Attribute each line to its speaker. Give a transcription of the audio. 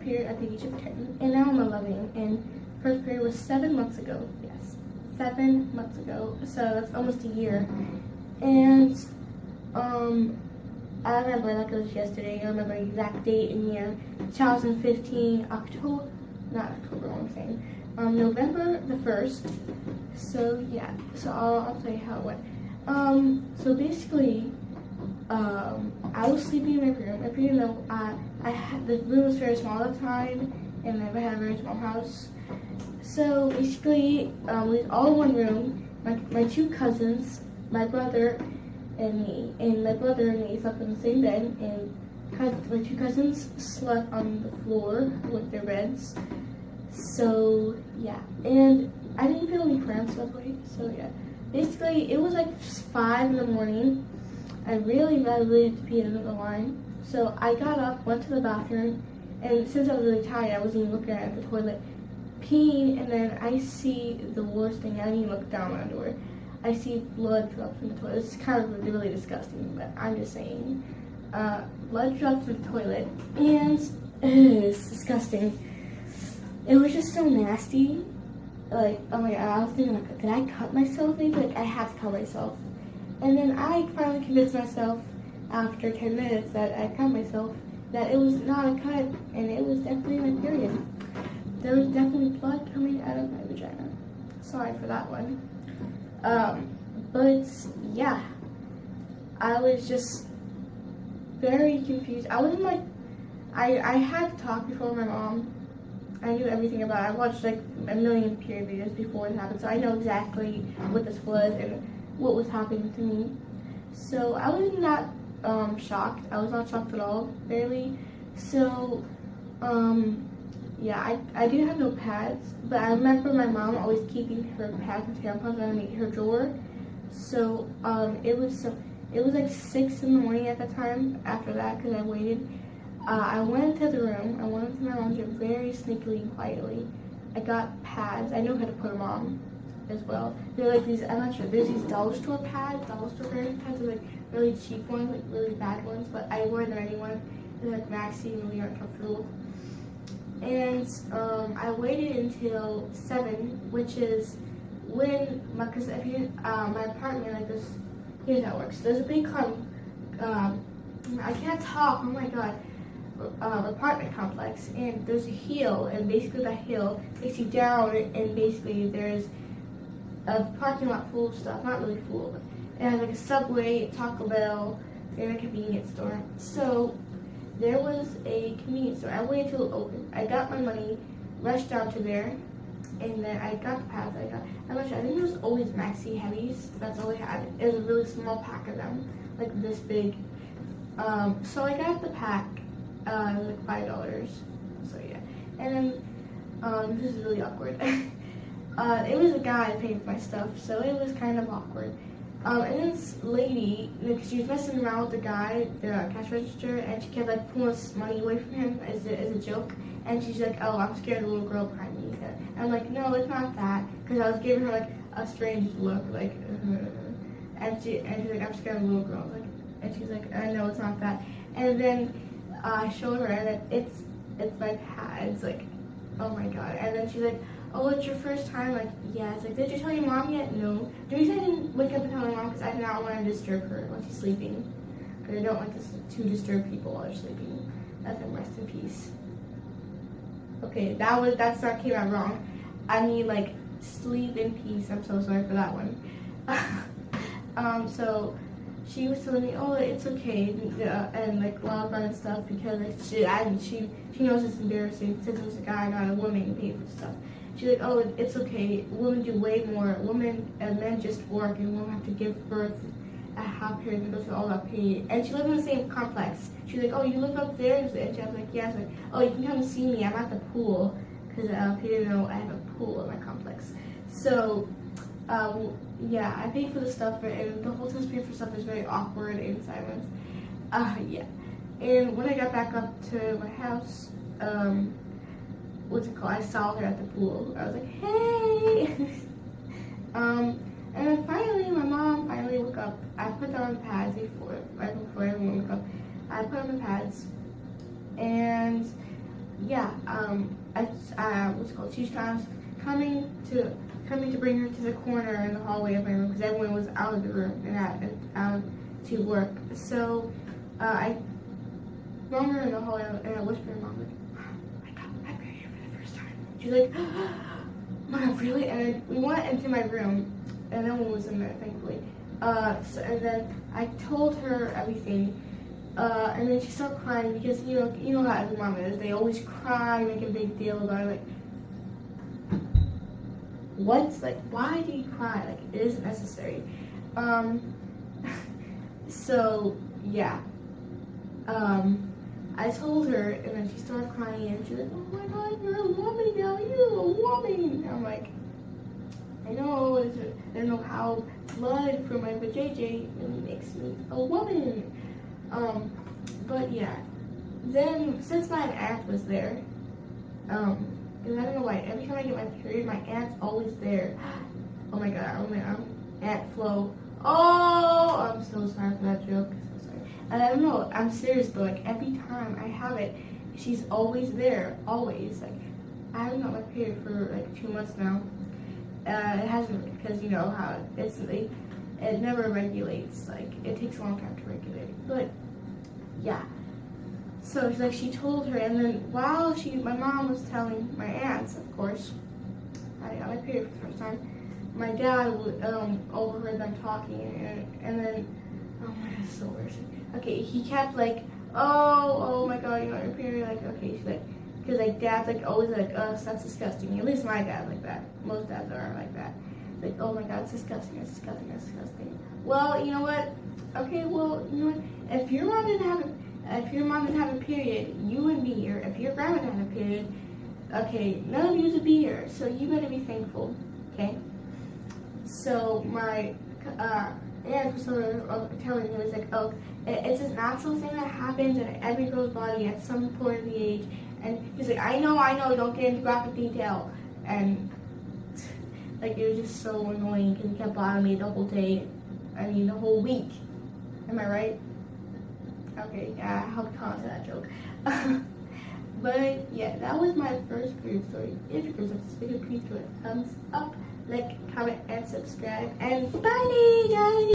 Speaker 1: period at the age of 10, and now I'm 11, and first period was 7 months ago. Yes, 7 months ago, so that's almost a year. And I remember like it was yesterday. I remember the exact date and year, 2015, October, not October, what I'm saying, November the 1st. So yeah, so I'll tell you how it went. So basically, I was sleeping in my room. If you know, I had, the room was very small at the time, and I had a very small house. So basically, we was all in one room. My two cousins, my brother, and me. And my brother and me slept in the same bed, and my two cousins slept on the floor with their beds. So yeah, and I didn't feel any cramps by the way. So yeah, basically it was like 5 in the morning. I really badly had to pee into the line. So I got up, went to the bathroom, and since I was really tired, I wasn't even looking at the toilet, peeing, and then I see the worst thing. I didn't even look down my door. I see blood drops in the toilet. It's kind of really disgusting, but I'm just saying. Blood drops in the toilet, and it's disgusting. It was just so nasty. Like, oh my god, I was thinking, like, did I cut myself? Maybe, like, I have to cut myself. And then I finally convinced myself, after 10 minutes, that I cut myself, that it was not a cut, and it was definitely my period. There was definitely blood coming out of my vagina. Sorry for that one. But yeah, I was just very confused. I wasn't like, I had talked before with my mom. I knew everything about it. I watched like a million period videos before it happened, so I know exactly what this was and what was happening to me. So I was not shocked. I was not shocked at all, barely. So, yeah, I do have no pads, but I remember my mom always keeping her pads and tampons underneath her drawer. So it was like 6 in the morning at the time. After that, because I waited, I went into the room. I went into my mom's room very sneakily and quietly. I got pads. I know how to put them on as well. They're like these. I'm not sure. There's these dollar store pads. Dollar store pads are like really cheap ones, like really bad ones. But I wore them anyway. They're like maxi and really uncomfortable. And I waited until 7, which is when my apartment, like this, here's how it works. There's a big I can't talk, oh my god, apartment complex, and there's a hill, and basically that hill takes you down, and basically there's a parking lot full of stuff, not really full, but it has like a Subway, Taco Bell, and a convenience store. So there was a convenience store. I waited till it opened. I got my money, rushed down to there, and then I got the pads. I'm not sure. I think it was always Maxi Heavies. That's all they had. It was a really small pack of them, like this big. So I got the pack. It was like $5. So yeah. And then this is really awkward. It was a guy paying for my stuff, so it was kind of awkward. And this lady, like, she was messing around with the guy, the cash register, and she kept like pulling money away from him as a joke. And she's like, "Oh, I'm scared of the little girl behind me." And I'm like, "No, it's not that," because I was giving her like a strange look, like, and she's like, "I'm scared of the little girl." And she's like, "No, it's not that." And then I showed her that it's my pads, like, oh my god. And then she's like, "Oh, it's your first time?" Like, yeah. It's like, "Did you tell your mom yet?" No. The reason I didn't wake up and tell my mom because I did not want to disturb her while she's sleeping. Because I don't like to disturb people while they're sleeping. Let them rest in peace. Okay, that start came out wrong. I mean, like, sleep in peace. I'm so sorry for that one. So she was telling me, "Oh, it's okay," and like loud and stuff, because like, she knows it's embarrassing since it was a guy, not a woman, paying for stuff. She's like, "Oh, it's okay. Women do way more. Women and men just work, and women have to give birth at half period and go through all that pain." And she lived in the same complex. She's like, "Oh, you live upstairs?" And she was like, "Yeah." I was like, "Oh, you can come and see me. I'm at the pool." Because if you didn't know, I have a pool in my complex. So, yeah, I paid for the stuff, and the whole time paying for stuff is very awkward and silent. Yeah. And when I got back up to my house, what's it called? I saw her at the pool. I was like, "Hey!" And then finally, my mom finally woke up. I put her on the pads right before everyone woke up. I put on the pads, and yeah, what's it called? She was coming to bring her to the corner in the hallway of my room because everyone was out of the room and out to work. So I brought her in the hallway and I whispered to Mom, like, I got my period for the first time. She's like, Mom, really? And then we went into my room and no one was in there, thankfully. And then I told her everything. And then she started crying because you know how every mom is. They always cry, make a big deal about it. Like, what? Like, why do you cry? Like, it isn't necessary. So yeah. I told her, and then she started crying, and she's like, "Oh my God, you're a woman now. You're a woman." And I'm like, I know. I don't know how blood from my vajayjay really makes me a woman. But yeah, then since my aunt was there, because I don't know why, every time I get my period, my aunt's always there. Oh my God, Aunt Flo. Oh, I'm so sorry for that joke. So sorry. And I don't know, I'm serious though, like every time I have it, she's always there, always. Like, I haven't got my period for like 2 months now. It hasn't, because you know how it never regulates. Like, it takes a long time to regulate. But yeah, so she told her, and then while my mom was telling my aunts, of course, I got my period for the first time. My dad overheard them talking, and then, oh my God, it's so weird. Okay, he kept like, oh my God, you got your period. Like, okay, she's like, because like dad's like always like, oh, that's disgusting. At least my dad like that. Most dads are like that. Like, oh my God, it's disgusting, it's disgusting, it's disgusting. Well, you know what? Okay, well, you know what? If your mom didn't have a period, you wouldn't be here. If your grandma didn't have a period, okay, none of you would be here. So you better be thankful, okay? So my aunt was sort of telling me, it was like, oh, it's a natural thing that happens in every girl's body at some point in the age. And he's like, I know, don't get into graphic detail. And like, it was just so annoying because he kept bothering me the whole day. I mean, the whole week. Am I right? Okay, yeah, I helped on to that joke. But yeah, that was my first period story. If you guys like this video, please give it a thumbs up, like, comment, and subscribe. And bye, guys!